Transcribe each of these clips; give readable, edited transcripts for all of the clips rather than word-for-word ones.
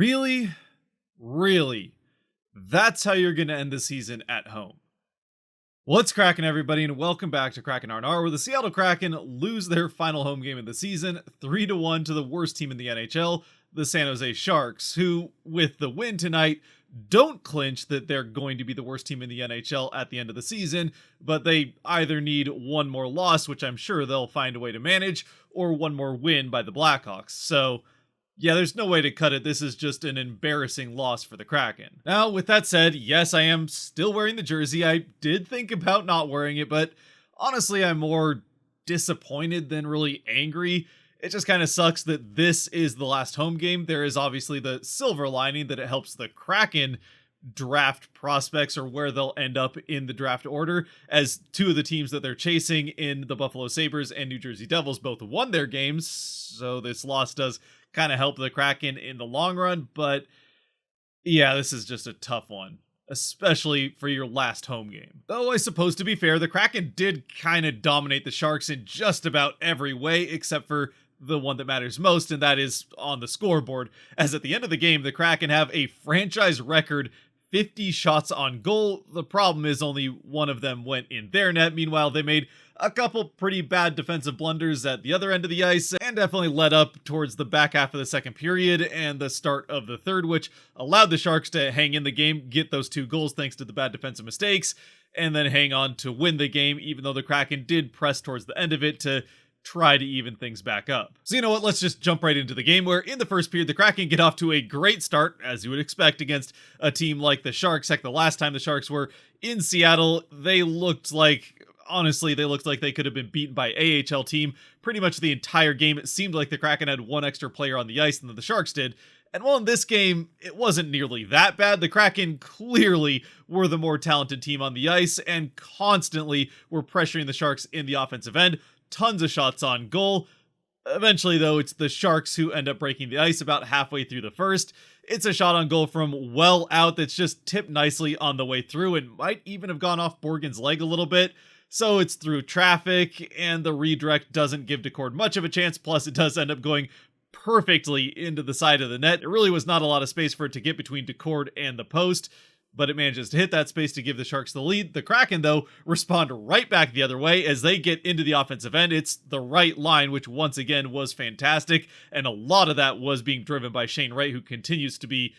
Really? Really? That's how you're going to end the season at home. What's cracking, everybody, and welcome back to Kraken R&R, where the Seattle Kraken lose their final home game of the season 3-1 to the worst team in the NHL, the San Jose Sharks, who, with the win tonight, don't clinch that they're going to be the worst team in the NHL at the end of the season, but they either need one more loss, which I'm sure they'll find a way to manage, or one more win by the Blackhawks. So yeah, there's no way to cut it. This is just an embarrassing loss for the Kraken. Now, with that said, yes, I am still wearing the jersey. I did think about not wearing it, but honestly, I'm more disappointed than really angry. It just kind of sucks that this is the last home game. There is obviously the silver lining that it helps the Kraken draft prospects or where they'll end up in the draft order, as two of the teams that they're chasing in the Buffalo Sabres and New Jersey Devils both won their games. So this loss does kind of help the Kraken in the long run, but yeah, this is just a tough one, especially for your last home game. Though I suppose, to be fair, the Kraken did kind of dominate the Sharks in just about every way, except for the one that matters most, and that is on the scoreboard, as at the end of the game, the Kraken have a franchise record 50 shots on goal. The problem is only one of them went in their net. Meanwhile, they made a couple pretty bad defensive blunders at the other end of the ice and definitely led up towards the back half of the second period and the start of the third, which allowed the Sharks to hang in the game, get those two goals thanks to the bad defensive mistakes, and then hang on to win the game, even though the Kraken did press towards the end of it to try to even things back up. So you know what, let's just jump right into the game, where in the first period, the Kraken get off to a great start, as you would expect against a team like the Sharks. Heck, the last time the Sharks were in Seattle, they looked like, honestly, they looked like they could have been beaten by AHL team pretty much the entire game. It seemed like the Kraken had one extra player on the ice than the Sharks did. And while in this game, it wasn't nearly that bad, the Kraken clearly were the more talented team on the ice and constantly were pressuring the Sharks in the offensive end. Tons of shots on goal. Eventually, though, it's the Sharks who end up breaking the ice about halfway through the first. It's a shot on goal from well out that's just tipped nicely on the way through and might even have gone off Borgen's leg a little bit. So it's through traffic, and the redirect doesn't give Decord much of a chance, plus it does end up going perfectly into the side of the net. There really was not a lot of space for it to get between Decord and the post, but it manages to hit that space to give the Sharks the lead. The Kraken, though, respond right back the other way as they get into the offensive end. It's the right line, which once again was fantastic, and a lot of that was being driven by Shane Wright, who continues to be,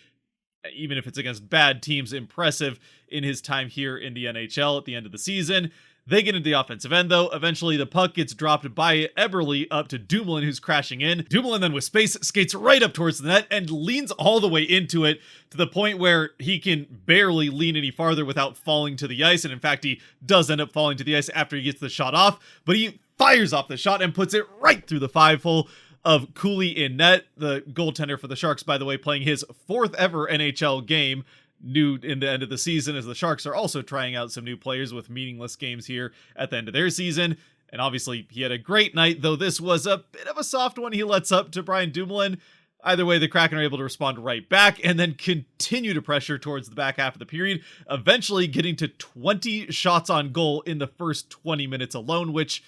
even if it's against bad teams, impressive in his time here in the NHL at the end of the season. They get into the offensive end, though. Eventually, the puck gets dropped by Eberle up to Dumoulin, who's crashing in. Dumoulin then, with space, skates right up towards the net and leans all the way into it to the point where he can barely lean any farther without falling to the ice. And in fact, he does end up falling to the ice after he gets the shot off, but he fires off the shot and puts it right through the 5-hole of Cooley in net. The goaltender for the Sharks, by the way, playing his 4th ever NHL game, new in the end of the season, as the Sharks are also trying out some new players with meaningless games here at the end of their season. And obviously he had a great night, though this was a bit of a soft one. He lets up to Brian Dumoulin. Either way, the Kraken are able to respond right back and then continue to pressure towards the back half of the period, eventually getting to 20 shots on goal in the first 20 minutes alone, which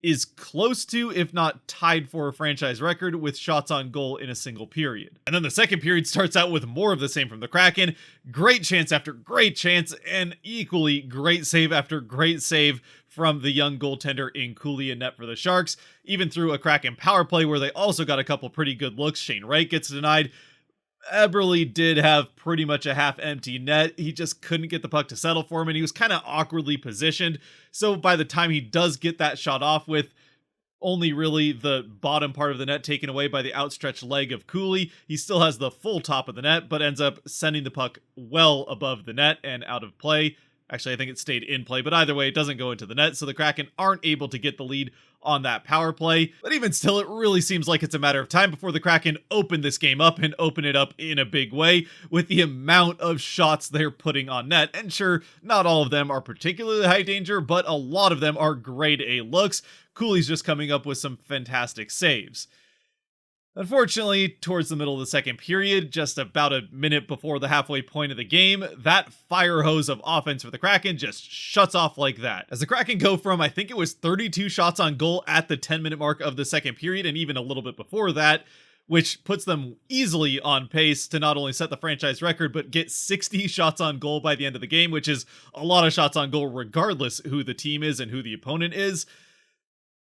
is close to, if not tied for, a franchise record with shots on goal in a single period. And then the second period starts out with more of the same from the Kraken. Great chance after great chance, and equally great save after great save from the young goaltender in Cooley in net for the Sharks, even through a Kraken power play where they also got a couple pretty good looks. Shane Wright gets denied. Eberle did have pretty much a half-empty net. He just couldn't get the puck to settle for him, and he was kind of awkwardly positioned. So by the time he does get that shot off, with only really the bottom part of the net taken away by the outstretched leg of Cooley, he still has the full top of the net, but ends up sending the puck well above the net and out of play. Actually, I think it stayed in play, but either way, it doesn't go into the net, so the Kraken aren't able to get the lead on that power play. But even still, it really seems like it's a matter of time before the Kraken open this game up and open it up in a big way with the amount of shots they're putting on net. And sure, not all of them are particularly high danger, but a lot of them are grade A looks. Cooley's just coming up with some fantastic saves. Unfortunately, towards the middle of the second period, just about a minute before the halfway point of the game, that fire hose of offense for the Kraken just shuts off like that. As the Kraken go from, I think it was 32 shots on goal at the 10-minute mark of the second period, and even a little bit before that, which puts them easily on pace to not only set the franchise record, but get 60 shots on goal by the end of the game, which is a lot of shots on goal regardless who the team is and who the opponent is.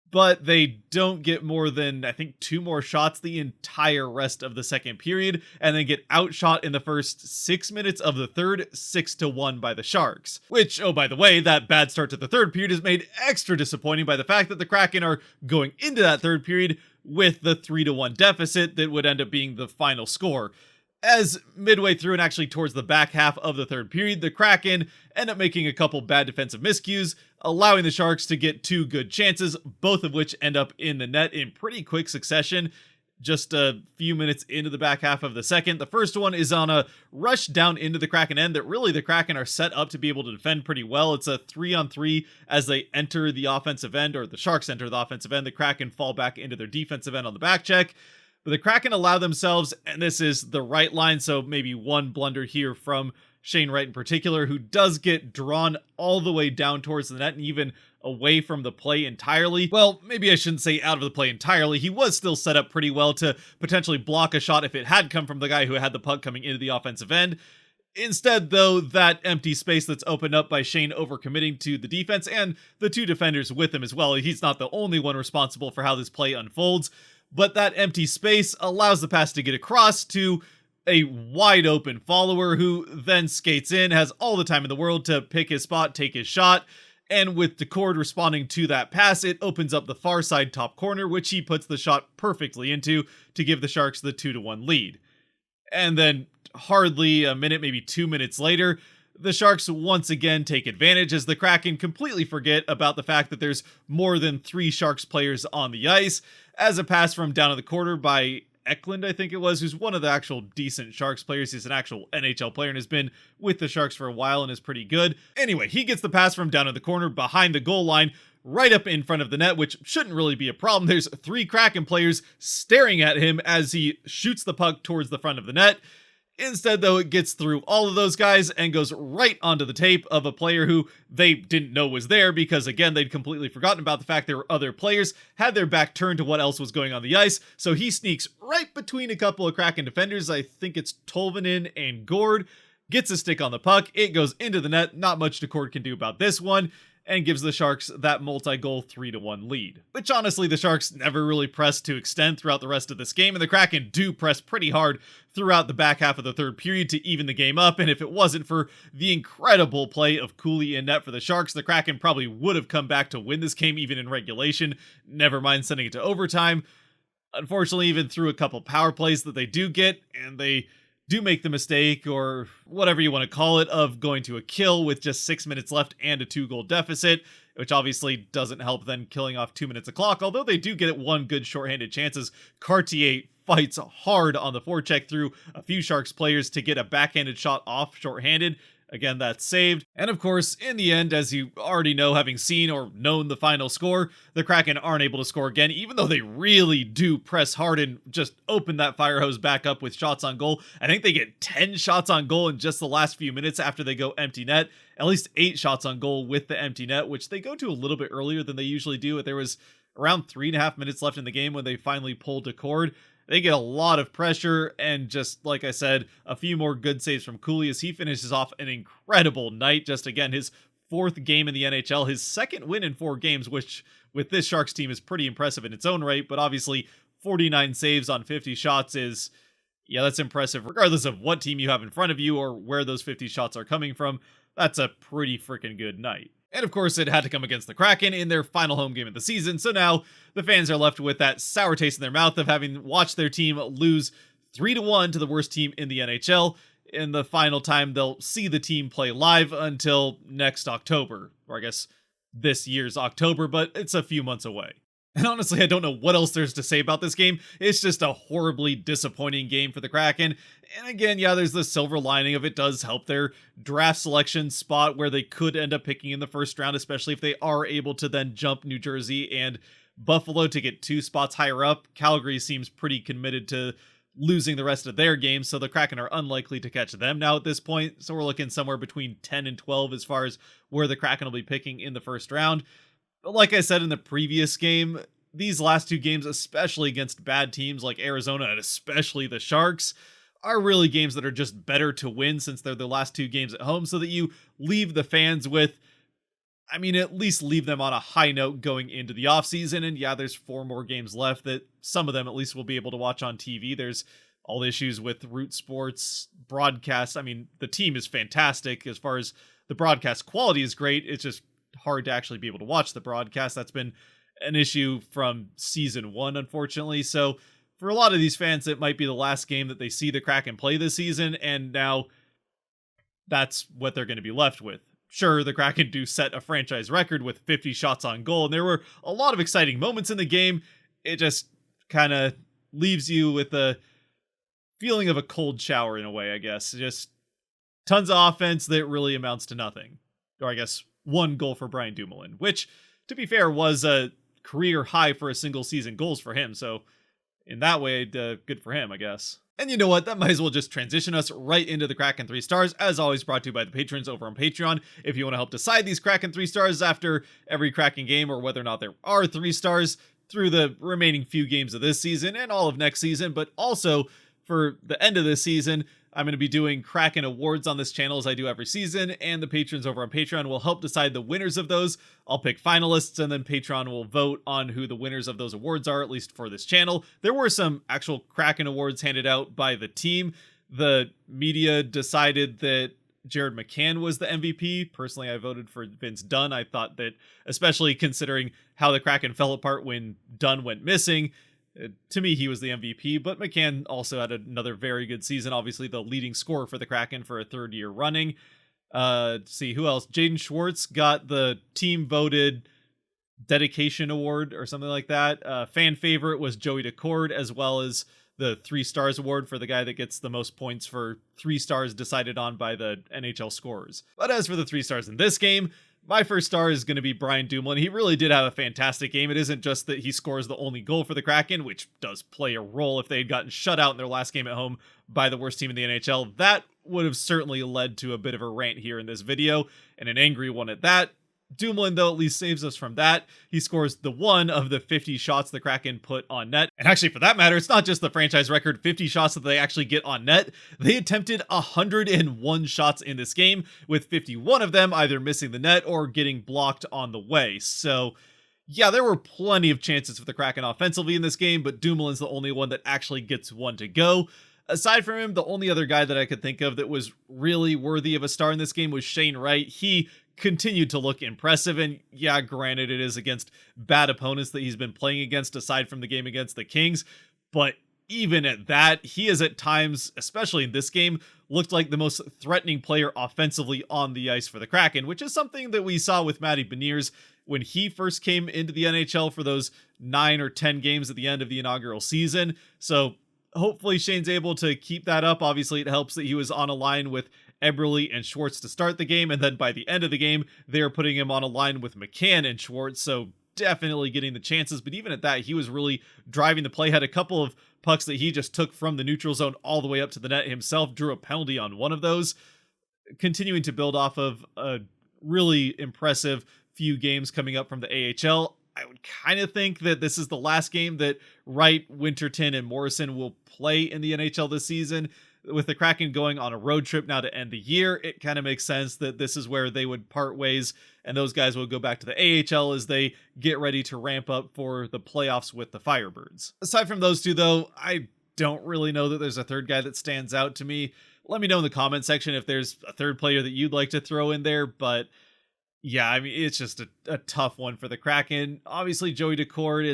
But they don't get more than, I think, 2 more shots the entire rest of the second period, and then get outshot in the first 6 minutes of the third, 6-1 by the Sharks. Which, oh, by the way, that bad start to the third period is made extra disappointing by the fact that the Kraken are going into that third period with the 3-1 deficit that would end up being the final score. As midway through and actually towards the back half of the third period, the Kraken end up making a couple bad defensive miscues, allowing the Sharks to get 2 good chances, both of which end up in the net in pretty quick succession, just a few minutes into the back half of the second. The first one is on a rush down into the Kraken end that really the Kraken are set up to be able to defend pretty well. It's a 3-on-3 as they enter the offensive end, or the Sharks enter the offensive end. The Kraken fall back into their defensive end on the back check. But the Kraken allow themselves, and this is the right line, so maybe one blunder here from Shane Wright in particular, who does get drawn all the way down towards the net and even away from the play entirely. Well, maybe I shouldn't say out of the play entirely. He was still set up pretty well to potentially block a shot if it had come from the guy who had the puck coming into the offensive end. Instead, though, that empty space that's opened up by Shane overcommitting to the defense and the 2 defenders with him as well. He's not the only one responsible for how this play unfolds. But that empty space allows the pass to get across to a wide open follower who then skates in, has all the time in the world to pick his spot, take his shot, and with Decord responding to that pass, it opens up the far side top corner, which he puts the shot perfectly into to give the Sharks the 2-1 lead. And then hardly a minute, maybe 2 minutes later, the Sharks once again take advantage as the Kraken completely forget about the fact that there's more than 3 Sharks players on the ice, as a pass from down in the corner by Eklund, I think it was, who's one of the actual decent Sharks players. He's an actual NHL player and has been with the Sharks for a while and is pretty good. Anyway, he gets the pass from down in the corner behind the goal line, right up in front of the net, which shouldn't really be a problem. There's 3 Kraken players staring at him as he shoots the puck towards the front of the net. Instead, though, it gets through all of those guys and goes right onto the tape of a player who they didn't know was there because, again, they'd completely forgotten about the fact there were other players, had their back turned to what else was going on the ice, so he sneaks right between a couple of Kraken defenders. I think it's Tolvanen and Gord, gets a stick on the puck, it goes into the net, not much Decord can do about this one, and gives the Sharks that multi-goal 3-1 lead. Which honestly, the Sharks never really pressed to extend throughout the rest of this game, and the Kraken do press pretty hard throughout the back half of the third period to even the game up, and if it wasn't for the incredible play of Cooley in net for the Sharks, the Kraken probably would have come back to win this game even in regulation, never mind sending it to overtime. Unfortunately, even through a couple power plays that they do get, and they do make the mistake, or whatever you want to call it, of going to a kill with just 6 minutes left and a 2-goal deficit, which obviously doesn't help then killing off 2 minutes of clock, although they do get one good shorthanded chances. Cartier fights hard on the forecheck through a few Sharks players to get a backhanded shot off shorthanded. Again, that's saved. And of course, in the end, as you already know, having seen or known the final score, the Kraken aren't able to score again, even though they really do press hard and just open that fire hose back up with shots on goal. I think they get 10 shots on goal in just the last few minutes after they go empty net. At least 8 shots on goal with the empty net, which they go to a little bit earlier than they usually do. There was around 3.5 minutes left in the game when they finally pulled Decord. They get a lot of pressure, and just like I said, a few more good saves from Cooley as he finishes off an incredible night. Just again, his 4th game in the NHL, his 2nd win in 4 games, which with this Sharks team is pretty impressive in its own right, but obviously 49 saves on 50 shots is, yeah, that's impressive regardless of what team you have in front of you or where those 50 shots are coming from. That's a pretty freaking good night. And of course, it had to come against the Kraken in their final home game of the season, so now the fans are left with that sour taste in their mouth of having watched their team lose 3-1 to the worst team in the NHL in the final time they'll see the team play live until next October, or I guess this year's October, but it's a few months away. And honestly, I don't know what else there's to say about this game. It's just a horribly disappointing game for the Kraken. And again, yeah, there's the silver lining of it does help their draft selection spot where they could end up picking in the first round, especially if they are able to then jump New Jersey and Buffalo to get 2 spots higher up. Calgary seems pretty committed to losing the rest of their games, so the Kraken are unlikely to catch them now at this point. So we're looking somewhere between 10 and 12 as far as where the Kraken will be picking in the first round. But like I said in the previous game, these last two games, especially against bad teams like Arizona and especially the Sharks, are really games that are just better to win since they're the last two games at home, so that you leave the fans with, at least leave them on a high note going into the offseason. And yeah, there's 4 more games left that some of them at least will be able to watch on TV. There's all the issues with Root Sports broadcast. The team is fantastic as far as the broadcast quality is great. It's just hard to actually be able to watch the broadcast. That's been an issue from season 1, unfortunately. So for a lot of these fans, it might be the last game that they see the Kraken play this season, and now that's what they're going to be left with. Sure, the Kraken do set a franchise record with 50 shots on goal, and there were a lot of exciting moments in the game. It just kind of leaves you with a feeling of a cold shower in a way, I guess. Just tons of offense that really amounts to nothing. Or I guess 1 goal for Brian Dumoulin, which, to be fair, was a career high for a single season goals for him. So in that way, good for him, I guess. And you know what? That might as well just transition us right into the Kraken 3 stars, as always brought to you by the patrons over on Patreon. If you want to help decide these Kraken 3 stars after every Kraken game, or whether or not there are 3 stars through the remaining few games of this season and all of next season, but also for the end of this season, I'm going to be doing Kraken awards on this channel as I do every season, and the patrons over on Patreon will help decide the winners of those. I'll pick finalists, and then Patreon will vote on who the winners of those awards are, at least for this channel. There were some actual Kraken awards handed out by the team. The media decided that Jared McCann was the MVP. Personally, I voted for Vince Dunn. I thought that, especially considering how the Kraken fell apart when Dunn went missing, to me, he was the MVP, but McCann also had another very good season. Obviously, the leading scorer for the Kraken for a 3rd year running. Let's see, who else? Jaden Schwartz got the team voted dedication award or something like that. Fan favorite was Joey Decord, as well as the 3 stars award for the guy that gets the most points for 3 stars decided on by the NHL scorers. But as for the 3 stars in this game, my first star is going to be Brian Dumoulin. He really did have a fantastic game. It isn't just that he scores the only goal for the Kraken, which does play a role. If they had gotten shut out in their last game at home by the worst team in the NHL, that would have certainly led to a bit of a rant here in this video, and an angry one at that. Dumoulin, though, at least saves us from that. He scores the 1 of the 50 shots the Kraken put on net. And actually, for that matter, it's not just the franchise record 50 shots that they actually get on net. They attempted 101 shots in this game, with 51 of them either missing the net or getting blocked on the way. So yeah, there were plenty of chances for the Kraken offensively in this game, but Dumoulin's the only one that actually gets one to go. Aside from him, the only other guy that I could think of that was really worthy of a star in this game was Shane Wright. He continued to look impressive, and yeah, granted, it is against bad opponents that he's been playing against aside from the game against the Kings, but even at that, he has at times, especially in this game, looked like the most threatening player offensively on the ice for the Kraken, which is something that we saw with Matty Beniers when he first came into the NHL for those 9 or 10 games at the end of the inaugural season. So hopefully Shane's able to keep that up. Obviously, it helps that he was on a line with Eberle and Schwartz to start the game, and then by the end of the game, they're putting him on a line with McCann and Schwartz, so definitely getting the chances. But even at that, he was really driving the play, had a couple of pucks that he just took from the neutral zone all the way up to the net himself, drew a penalty on one of those, continuing to build off of a really impressive few games coming up from the AHL. I would kind of think that this is the last game that Wright, Winterton, and Morrison will play in the NHL this season. With the Kraken going on a road trip now to end the year, it kind of makes sense that this is where they would part ways, and those guys will go back to the AHL as they get ready to ramp up for the playoffs with the Firebirds. Aside from those two, though, I don't really know that there's a third guy that stands out to me. Let me know in the comment section if there's a third player that you'd like to throw in there, but yeah, it's just a tough one for the Kraken. Obviously, Joey Decord,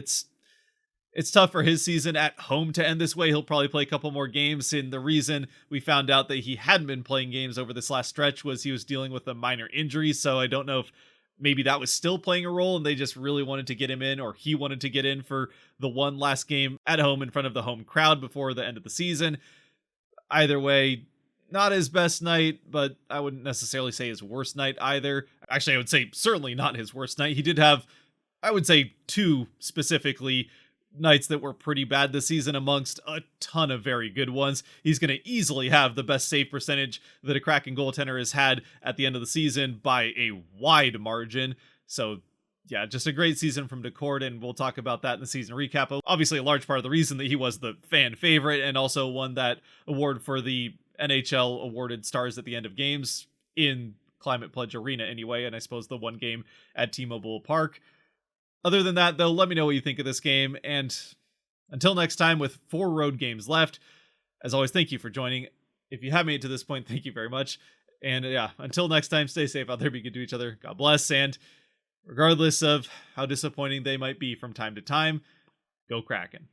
it's tough for his season at home to end this way. He'll probably play a couple more games, and the reason we found out that he hadn't been playing games over this last stretch was he was dealing with a minor injury, so I don't know if maybe that was still playing a role and they just really wanted to get him in, or he wanted to get in for the one last game at home in front of the home crowd before the end of the season. Either way, not his best night, but I wouldn't necessarily say his worst night either. Actually, I would say certainly not his worst night. He did have, I would say, 2 specifically nights that were pretty bad this season amongst a ton of very good ones. He's going to easily have the best save percentage that a Kraken goaltender has had at the end of the season by a wide margin. So yeah, just a great season from Decord, and we'll talk about that in the season recap. Obviously, a large part of the reason that he was the fan favorite and also won that award for the NHL awarded stars at the end of games in Climate Pledge Arena anyway, and I suppose the one game at T-Mobile Park. Other than that, though, let me know what you think of this game, and until next time, with 4 road games left, as always, thank you for joining. If you have made it to this point, thank you very much. And yeah, until next time, stay safe out there, be good to each other. God bless, and regardless of how disappointing they might be from time to time, go Kraken.